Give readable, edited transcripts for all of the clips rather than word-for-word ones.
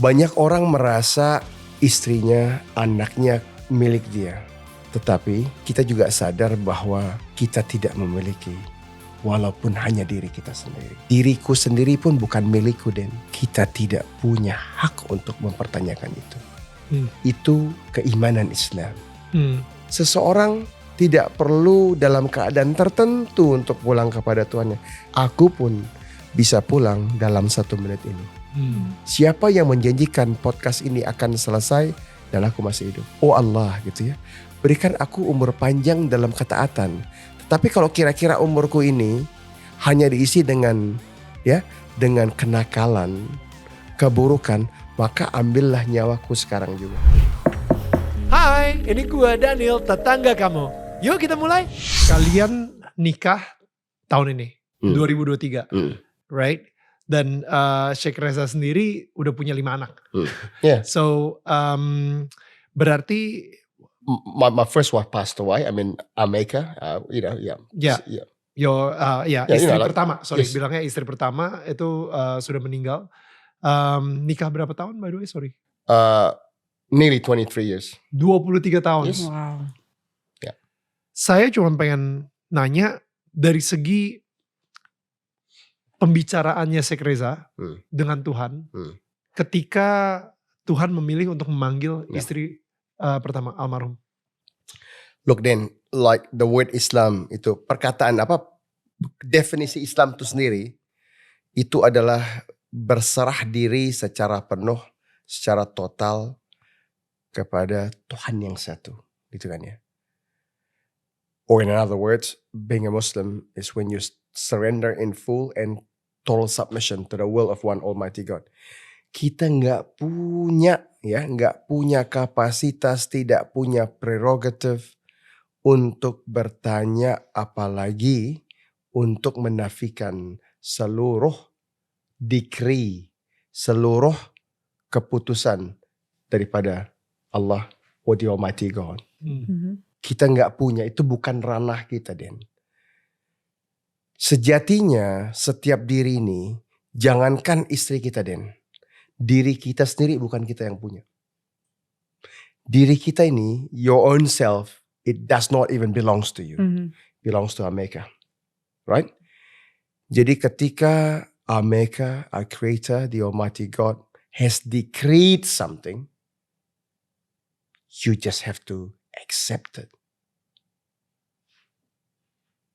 Banyak orang merasa istrinya, anaknya milik dia. Tetapi kita juga sadar bahwa kita tidak memiliki, walaupun hanya diri kita sendiri. Diriku sendiri pun bukan milikku, dan kita tidak punya hak untuk mempertanyakan itu. Itu keimanan Islam. Seseorang tidak perlu dalam keadaan tertentu untuk pulang kepada Tuhannya. Aku pun bisa pulang dalam 1 menit ini. Siapa yang menjanjikan podcast ini akan selesai dan aku masih hidup? Oh Allah, gitu ya. Berikan aku umur panjang dalam ketaatan. Tetapi kalau kira-kira umurku ini hanya diisi dengan kenakalan, keburukan, maka ambillah nyawaku sekarang juga. Hai, ini gua Daniel, tetangga kamu. Yuk kita mulai. Kalian nikah tahun ini, 2023, right? Dan Sheikh Reza sendiri udah punya 5 anak. Yeah. So berarti my first wife passed away. I mean, Ameka, istri pertama. Sorry, yes. bilangnya istri pertama itu sudah meninggal. Nikah berapa tahun by the way? Sorry. Nearly 23 years. 23 tahun. Yes. Wow. Yeah. Saya cuma pengen nanya dari segi pembicaraannya Sheikh Reza dengan Tuhan ketika Tuhan memilih untuk memanggil istri pertama almarhum. Look then, like the word Islam itu perkataan apa, definisi Islam itu sendiri itu adalah berserah diri secara penuh, secara total kepada Tuhan yang satu, gitu kan ya. Or in other words, being a Muslim is when you surrender in full and total submission to the will of one Almighty God. Kita nggak punya kapasitas, tidak punya prerogatif untuk bertanya, apalagi untuk menafikan seluruh decree, seluruh keputusan daripada Allah, the Almighty God. Kita nggak punya, itu bukan ranah kita, Den. Sejatinya setiap diri ini, jangankan istri kita, Den, diri kita sendiri bukan kita yang punya. Diri kita ini, your own self, it does not even belongs to you. Belongs to Ameka. Right? Jadi ketika Ameka, our creator, the Almighty God, has decreed something, you just have to accept it.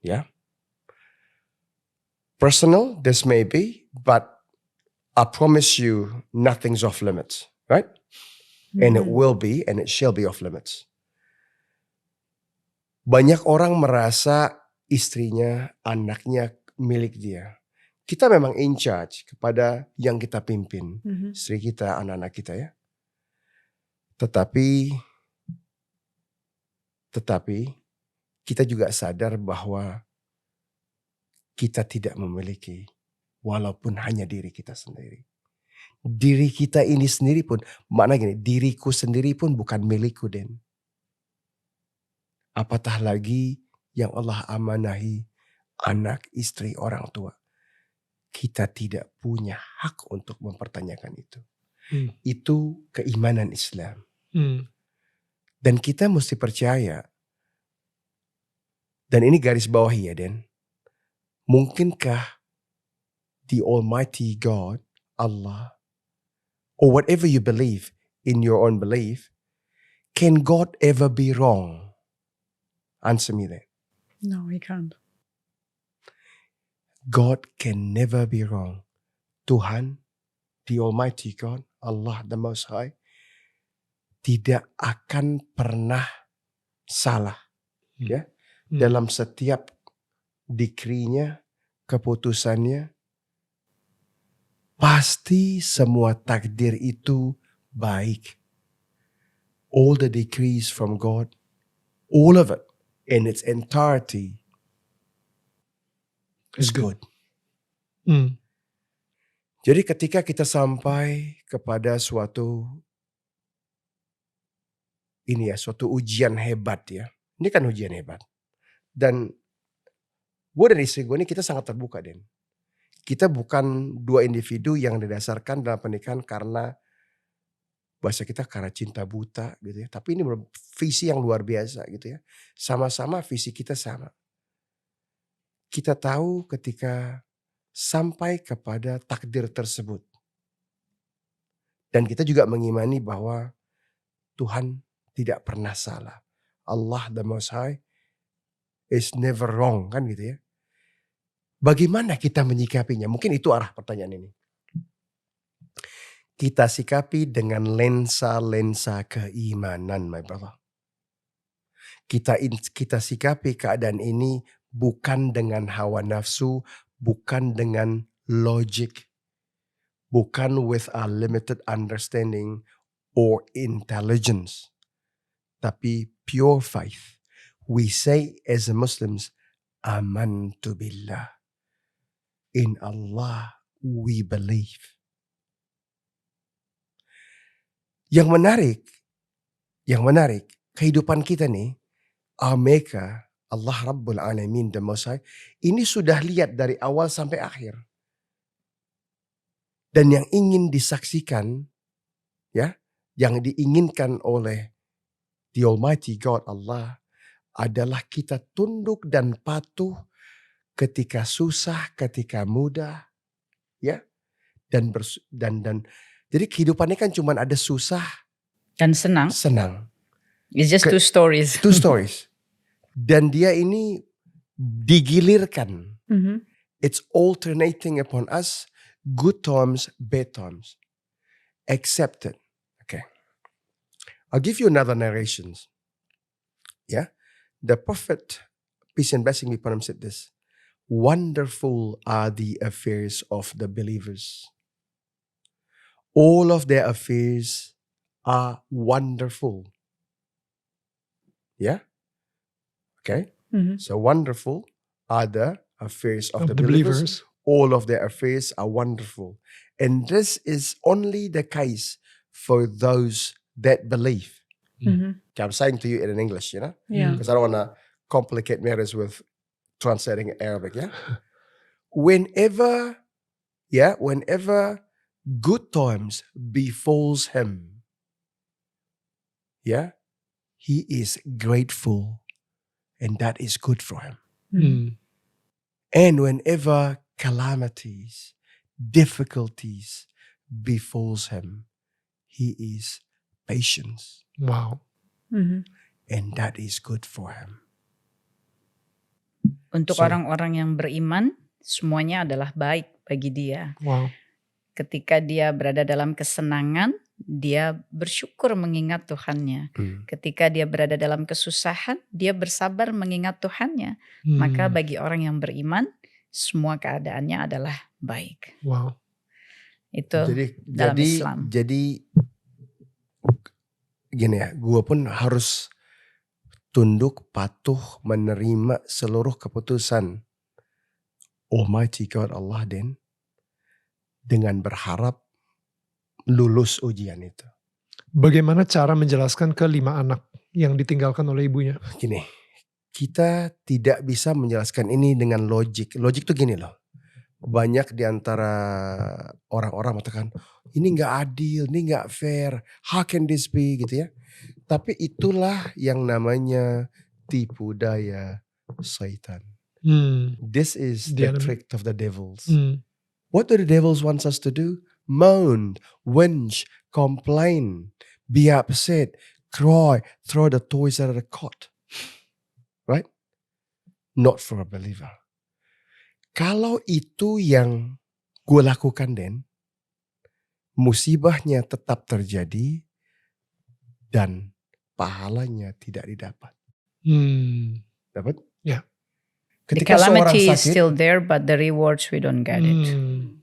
Yeah? Personal, this may be, but I promise you nothing's off limits, right? And it will be, and it shall be off limits. Banyak orang merasa istrinya, anaknya milik dia. Kita memang in charge kepada yang kita pimpin, istri kita, anak-anak kita ya. Tetapi kita juga sadar bahwa kita tidak memiliki, walaupun hanya diri kita sendiri. Diri kita ini sendiri pun, makna gini, diriku sendiri pun bukan milikku, Den. Apatah lagi yang Allah amanahi anak, istri, orang tua. Kita tidak punya hak untuk mempertanyakan itu. Itu keimanan Islam. Dan kita mesti percaya, dan ini garis bawahi ya, Den. Mungkinkah the Almighty God, Allah, or whatever you believe in your own belief, can God ever be wrong? Answer me that. No, he can't. God can never be wrong. Tuhan, the Almighty God, Allah the Most High, tidak akan pernah salah. Ya, dalam setiap decree-nya, keputusannya, pasti semua takdir itu baik. All the decrees from God, all of it in its entirety is good. Jadi ketika kita sampai kepada suatu ujian hebat ya. Ini kan ujian hebat. Dan gue dan istri gue ini kita sangat terbuka, Den. Kita bukan dua individu yang didasarkan dalam pernikahan karena bahasa kita karena cinta buta gitu ya. Tapi ini visi yang luar biasa gitu ya. Sama-sama visi kita sama. Kita tahu ketika sampai kepada takdir tersebut. Dan kita juga mengimani bahwa Tuhan tidak pernah salah. Allah the Most High is never wrong, kan gitu ya. Bagaimana kita menyikapinya? Mungkin itu arah pertanyaan ini. Kita sikapi dengan lensa-lensa keimanan, my brother. Kita sikapi keadaan ini bukan dengan hawa nafsu, bukan dengan logic, bukan with a limited understanding or intelligence, tapi pure faith. We say as Muslims, amantu billah. In Allah we believe. Yang menarik, kehidupan kita nih, our Maker, Allah Rabbul Alamin, the Most High, ini sudah lihat dari awal sampai akhir. Dan yang ingin disaksikan, ya, yang diinginkan oleh the Almighty God Allah adalah kita tunduk dan patuh ketika susah, ketika mudah, ya, dan jadi kehidupannya kan cuma ada susah dan senang. It's just two stories. Two stories. Dan dia ini digilirkan. It's alternating upon us, good times, bad times. Accept it. Okay. I'll give you another narrations. Yeah. The Prophet, peace and blessing be upon him, said this. Wonderful are the affairs of the believers. All of their affairs are wonderful. Yeah? Okay? So wonderful are the affairs of the believers. All of their affairs are wonderful. And this is only the case for those that believe. Okay, I'm saying to you in English, you know? Yeah. Because I don't want to complicate matters with translating Arabic, yeah? Whenever good times befalls him, yeah, he is grateful, and that is good for him. And whenever calamities, difficulties befalls him, he is patient. Wow. And that is good for him. Untuk orang-orang yang beriman, semuanya adalah baik bagi dia. Wow. Ketika dia berada dalam kesenangan, dia bersyukur mengingat Tuhannya. Ketika dia berada dalam kesusahan, dia bersabar mengingat Tuhannya. Maka bagi orang yang beriman, semua keadaannya adalah baik. Wow. Itu dalam Islam. Jadi gini ya, gue pun harus tunduk, patuh, menerima seluruh keputusan Almighty God Allah dengan berharap lulus ujian itu. Bagaimana cara menjelaskan ke 5 anak yang ditinggalkan oleh ibunya? Gini, kita tidak bisa menjelaskan ini dengan logik. Logik tuh gini loh. Banyak di antara orang-orang mengatakan, ini gak adil, ini gak fair, how can this be gitu ya. Tapi itulah yang namanya tipu daya Satan. This is the trick of the devils. What do the devils want us to do? Moan, whinge, complain, be upset, cry, throw the toys out of the cot. Right? Not for a believer. Kalau itu yang gue lakukan, musibahnya tetap terjadi dan pahalanya tidak didapat. Dapat? Ya. The calamity is still there, but the rewards we don't get it.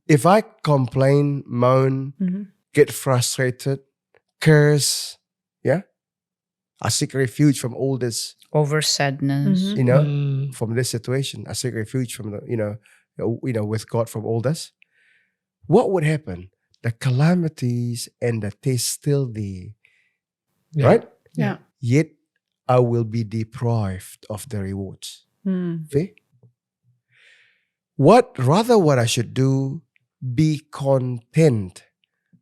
If I complain, moan, get frustrated, curse, yeah, I seek refuge from all this. Over sadness, you know, from this situation. I seek refuge from with God from all this. What would happen? The calamities and the test still there, right? Yeah. Yet I will be deprived of the rewards. See? What I should do, be content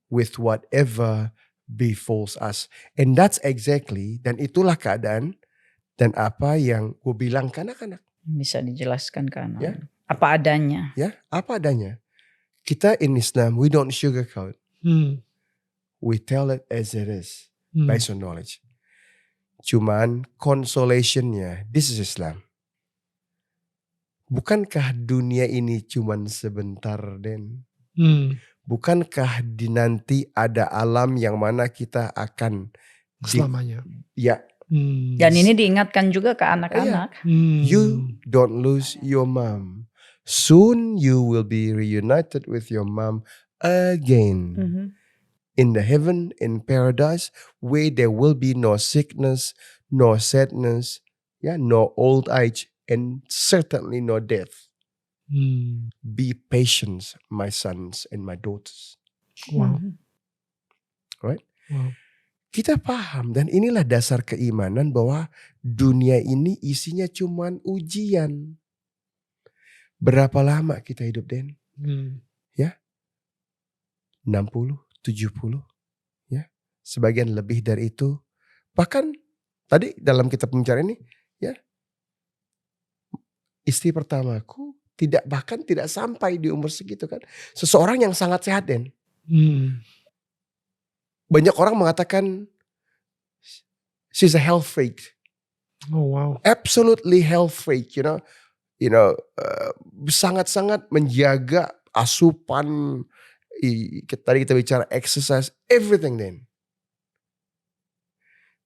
with whatever befalls us. And that's exactly, dan itulah keadaan dan apa yang gue bilang ke anak-anak. Bisa dijelaskan ke anak. Ya. Apa adanya. Ya, apa adanya. Kita in Islam, we don't sugarcoat. We tell it as it is, based on knowledge. Cuman consolationnya, this is Islam. Bukankah dunia ini cuman sebentar, Den? Bukankah di nanti ada alam yang mana kita akan Selamanya. Ya. Dan ini diingatkan juga ke anak-anak. You don't lose your mom. Soon you will be reunited with your mom again. In the heaven, in paradise, where there will be no sickness, no sadness, no old age, and certainly no death. Be patient, my sons and my daughters. Wow. Right? Wow. Kita paham, dan inilah dasar keimanan bahwa dunia ini isinya cuman ujian. Berapa lama kita hidup, Den? Ya, 60, 70, ya, sebagian lebih dari itu. Bahkan tadi dalam kitab pembicaraan ini, ya, istri pertamaku tidak sampai di umur segitu kan. Seseorang yang sangat sehat, Den. Banyak orang mengatakan she's a health freak. Oh wow. Absolutely health freak, you know, sangat-sangat menjaga asupan. Tadi kita bicara exercise, everything, then.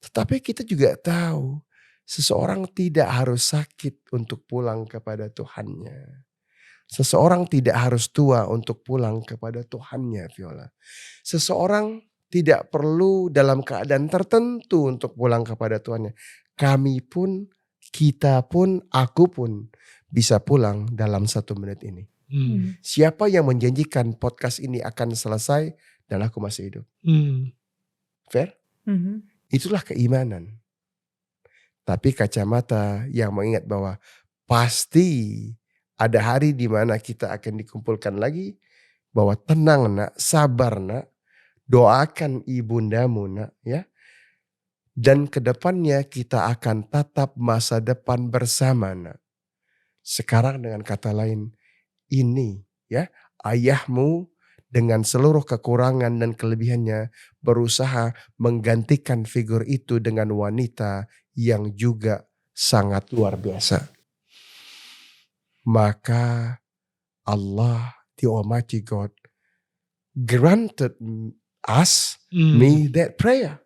Tetapi kita juga tahu seseorang tidak harus sakit untuk pulang kepada Tuhannya. Seseorang tidak harus tua untuk pulang kepada Tuhannya, Viola. Seseorang tidak perlu dalam keadaan tertentu untuk pulang kepada Tuhannya. Kami pun, kita pun, aku pun bisa pulang dalam 1 menit ini. Siapa yang menjanjikan podcast ini akan selesai dan aku masih hidup? Fair? Itulah keimanan. Tapi kacamata yang mengingat bahwa pasti ada hari di mana kita akan dikumpulkan lagi. Bahwa tenang nak, sabar nak. Doakan ibundamu nak, ya. Dan kedepannya kita akan tatap masa depan bersama nak. Sekarang dengan kata lain, ini ya ayahmu dengan seluruh kekurangan dan kelebihannya berusaha menggantikan figur itu dengan wanita yang juga sangat luar biasa. Maka Allah, the Almighty God, granted us, me, that prayer.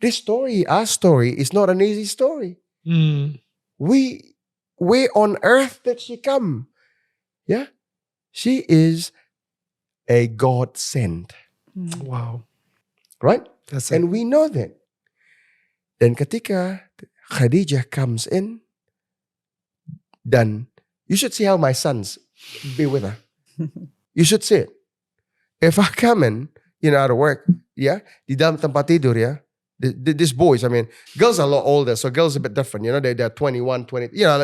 This story, our story, is not an easy story. Where on earth did she come? Yeah, she is a God sent. Wow. Right? That's it. And we know that. Dan ketika Khadijah comes in, dan you should see how my sons be with her. You should see it. If I come in, out of work, yeah, di dalam tempat tidur, yeah, these boys, I mean, girls are a lot older, so girls are a bit different, they're 21, 20, yeah,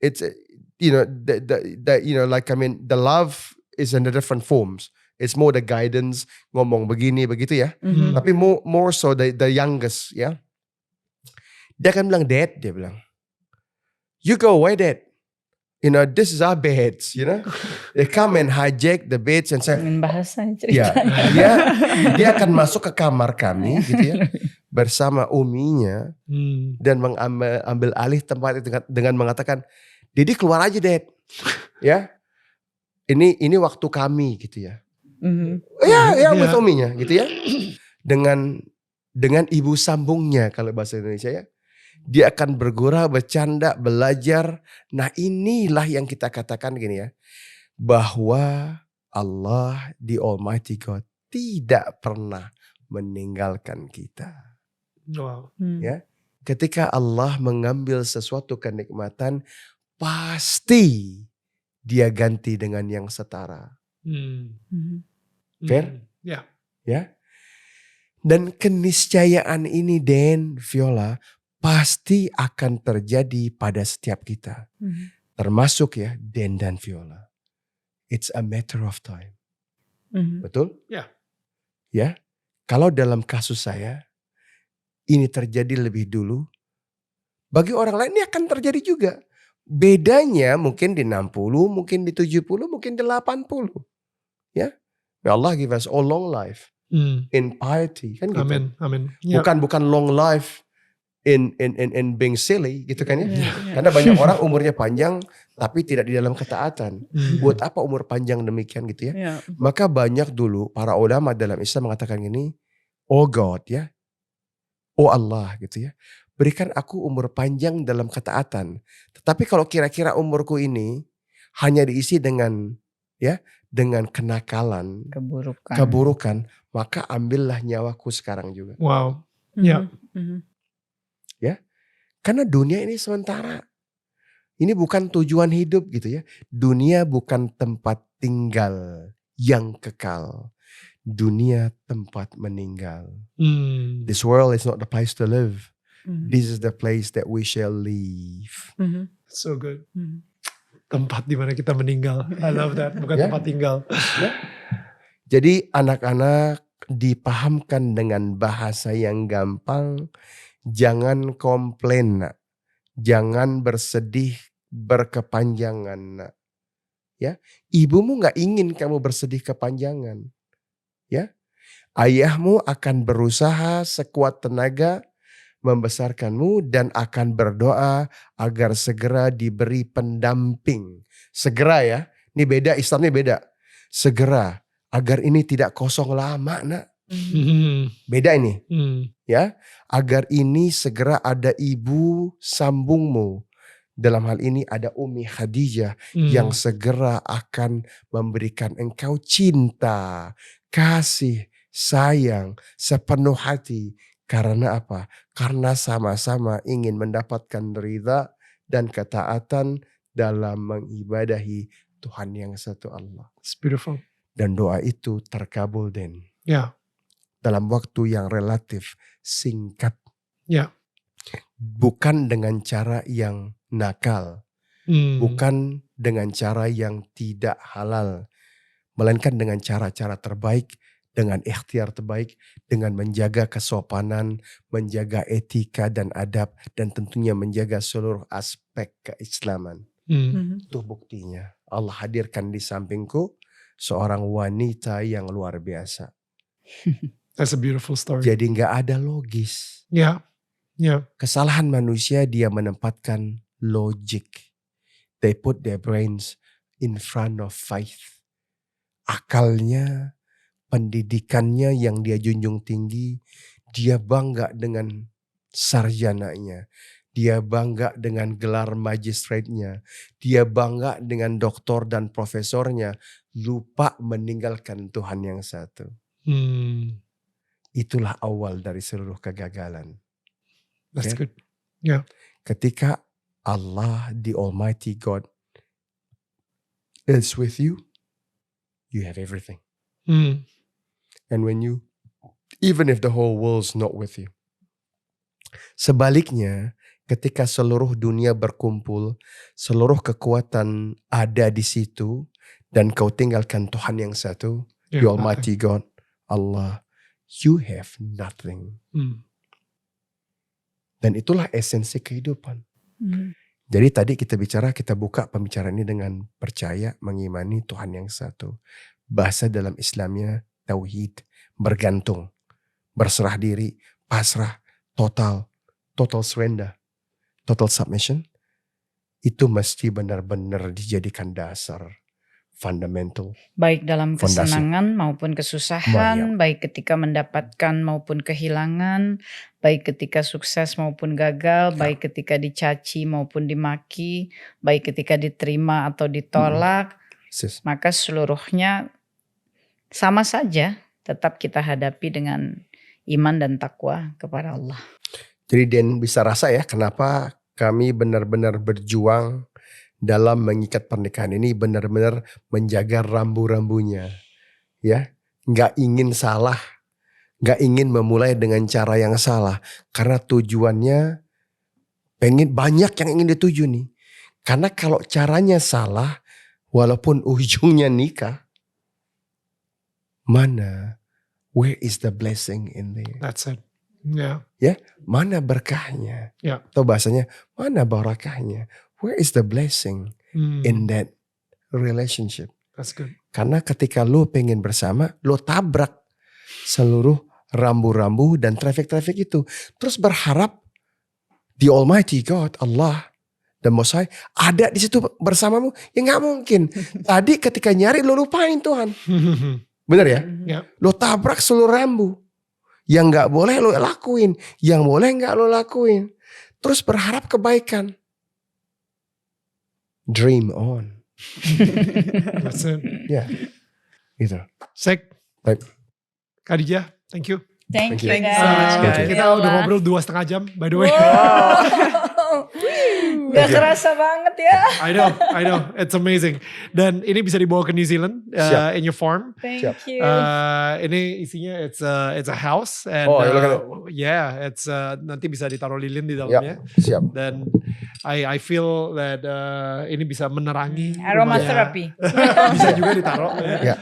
it's, like, I mean, the love is in the different forms. It's more the guidance, ngomong begini, begitu ya. Tapi more so the youngest, ya. Dia akan bilang, Dad, dia bilang, you go away, Dad. This is our beds, They come and hijack the beds and say, bahasa ya, ceritanya. dia akan masuk ke kamar kami, gitu ya, bersama uminya, dan mengambil alih tempat itu dengan mengatakan, Didi keluar aja, Dad. Ya. Ini waktu kami, gitu ya. With uminya, gitu ya. Dengan ibu sambungnya kalau bahasa Indonesia ya. Dia akan bergurau, bercanda, belajar. Nah inilah yang kita katakan gini ya. Bahwa Allah, the Almighty God, tidak pernah meninggalkan kita. Wow. Ya, ketika Allah mengambil sesuatu kenikmatan, pasti dia ganti dengan yang setara. Fair? Ya. Ya. Dan keniscayaan ini, Den, Viola, pasti akan terjadi pada setiap kita. Termasuk ya, Den dan Viola. It's a matter of time. Betul? Ya. Ya, kalau dalam kasus saya ini terjadi lebih dulu, bagi orang lain ini akan terjadi juga. Bedanya mungkin di 60, mungkin di 70, mungkin di 80. Ya. May Allah give us all long life in piety, kan gitu. Amin, amin. Yep. Bukan long life in being silly gitu kan ya. Yeah. Karena banyak orang umurnya panjang tapi tidak di dalam ketaatan. Buat apa umur panjang demikian gitu ya. Yeah. Maka banyak dulu para ulama dalam Islam mengatakan gini, oh God ya, oh Allah gitu ya, berikan aku umur panjang dalam ketaatan. Tetapi kalau kira-kira umurku ini hanya diisi dengan kenakalan, keburukan, maka ambillah nyawaku sekarang juga. Wow. Ya. Ya, karena dunia ini sementara. Ini bukan tujuan hidup gitu ya. Dunia bukan tempat tinggal yang kekal. Dunia tempat meninggal. This world is not the place to live. This is the place that we shall leave. So good. Tempat di mana kita meninggal. I love that. Bukan tempat tinggal. Jadi anak-anak dipahamkan dengan bahasa yang gampang. Jangan komplain nak. Jangan bersedih berkepanjangan nak. Ya, ibumu gak ingin kamu bersedih kepanjangan. Ya, ayahmu akan berusaha sekuat tenaga membesarkanmu dan akan berdoa agar segera diberi pendamping. Segera ya, ini beda, Islamnya beda. Segera, agar ini tidak kosong lama nak. Beda ini. Ya, agar ini segera ada ibu sambungmu. Dalam hal ini ada Umi Khadijah yang segera akan memberikan engkau cinta, kasih, sayang, sepenuh hati. Karena apa? Karena sama-sama ingin mendapatkan ridha dan ketaatan dalam mengibadahi Tuhan yang satu Allah. It's beautiful. Dan doa itu terkabul Den. Ya. Dalam waktu yang relatif singkat. Ya. Bukan dengan cara yang nakal. Bukan dengan cara yang tidak halal. Melainkan dengan cara-cara terbaik. Dengan ikhtiar terbaik. Dengan menjaga kesopanan. Menjaga etika dan adab. Dan tentunya menjaga seluruh aspek keislaman. Itu buktinya. Allah hadirkan di sampingku seorang wanita yang luar biasa. That's a beautiful story. Jadi gak ada logis. Ya. Yeah. Kesalahan manusia dia menempatkan logic. They put their brains in front of faith. Akalnya, pendidikannya yang dia junjung tinggi, dia bangga dengan sarjananya. Dia bangga dengan gelar magistratenya. Dia bangga dengan doktor dan profesornya. Lupa meninggalkan Tuhan yang satu. Itulah awal dari seluruh kegagalan. That's good. Yeah. Ketika Allah, the Almighty God, is with you, you have everything. And when you, even if the whole world's not with you. Sebaliknya, ketika seluruh dunia berkumpul, seluruh kekuatan ada di situ, dan kau tinggalkan Tuhan yang satu, the Almighty God, Allah, you have nothing. Dan itulah esensi kehidupan. Jadi tadi kita buka pembicaraan ini dengan percaya, mengimani Tuhan yang satu. Bahasa dalam Islamnya tauhid, bergantung, berserah diri, pasrah, total surrender, total submission. Itu mesti benar-benar dijadikan dasar. Fundamental. Baik dalam fondasi. Kesenangan maupun kesusahan, baik ketika mendapatkan maupun kehilangan, baik ketika sukses maupun gagal, baik ketika dicaci maupun dimaki, baik ketika diterima atau ditolak, maka seluruhnya sama saja tetap kita hadapi dengan iman dan takwa kepada Allah. Jadi Den bisa rasa ya kenapa kami benar-benar berjuang dalam mengikat pernikahan ini, benar-benar menjaga rambu-rambunya. Ya, nggak ingin salah, nggak ingin memulai dengan cara yang salah, karena tujuannya pengen banyak yang ingin dituju nih. Karena kalau caranya salah, walaupun ujungnya nikah, mana where is the blessing in there? That's it. Yeah. Mana berkahnya? Ya. Atau bahasanya, mana barakahnya? Where is the blessing in that relationship? That's good. Karena ketika lo pengen bersama, lo tabrak seluruh rambu-rambu dan traffic-traffic itu. Terus berharap the Almighty God, Allah, the Most High, ada di situ bersamamu. Ya gak mungkin. Tadi ketika nyari lo lupain Tuhan. Bener ya? Ya. Lo tabrak seluruh rambu. Yang gak boleh lo lakuin. Yang boleh gak lo lakuin. Terus berharap kebaikan. Dream on. That's it. Ya, gitu. Sek. Baik. Khadijah, thank you. Thank you Thank you guys. so much, guys. Kita udah ngobrol 2,5 jam, by the way. Wow. Gak kerasa banget ya. I know, it's amazing. Dan ini bisa dibawa ke New Zealand Siap. in your farm. Thank you. Ini isinya it's a house and Oh, you look at it. yeah, it's nanti bisa ditaruh lilin di dalamnya. Siap. Dan I feel that ini bisa menerangi Aromatherapy. rumahnya. Bisa juga ditaruh. Ya.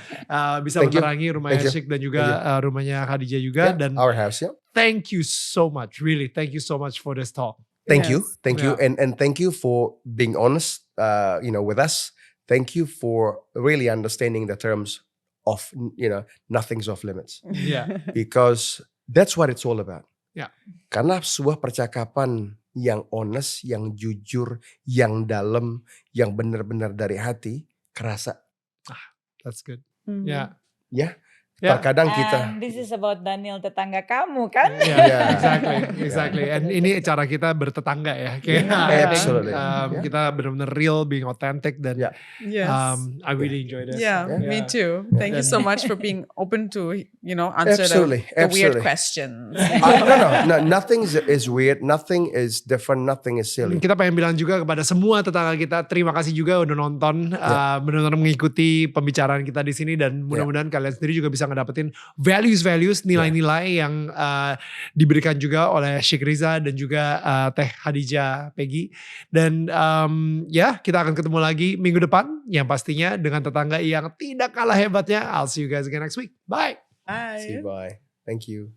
Bisa Thank you. menerangi rumahnya Thank you. Sheikh dan juga rumahnya Khadijah juga. Yeah, Dan our house, yeah. thank you so much, really, thank you so much for this talk. Thank you, Yes. thank you, Yeah. and thank you for being honest, with us. Thank you for really understanding the terms of, nothing's off limits, Yeah. because that's what it's all about. Yeah. Karena sebuah percakapan yang honest, yang jujur, yang dalam, yang benar-benar dari hati, kerasa. That's good. Mhm. Yeah. Ya, Yeah. terkadang kita. And this is about Daniel tetangga kamu kan? Yeah, Yeah. exactly. And ini cara kita bertetangga ya. Kayak, Yeah. I think, Absolutely. um, Yeah. kita benar-benar real, being authentic dan Yeah. Yes. I really enjoy this. yeah, me too. Thank you so much for being open to, answer Absolutely, the weird absolutely. questions. No, nothing is weird, nothing is different, nothing is silly. Kita pengen bilang juga kepada semua tetangga kita, terima kasih juga udah nonton, benar-benar mengikuti pembicaraan kita di sini dan mudah-mudahan kalian sendiri juga bisa ngedapetin values, nilai-nilai yang diberikan juga oleh Sheikh Riza dan juga Teh Khadijah Peggy. Dan kita akan ketemu lagi minggu depan yang pastinya dengan tetangga yang tidak kalah hebatnya. I'll see you guys again next week. Bye. Bye. See you, bye. Thank you.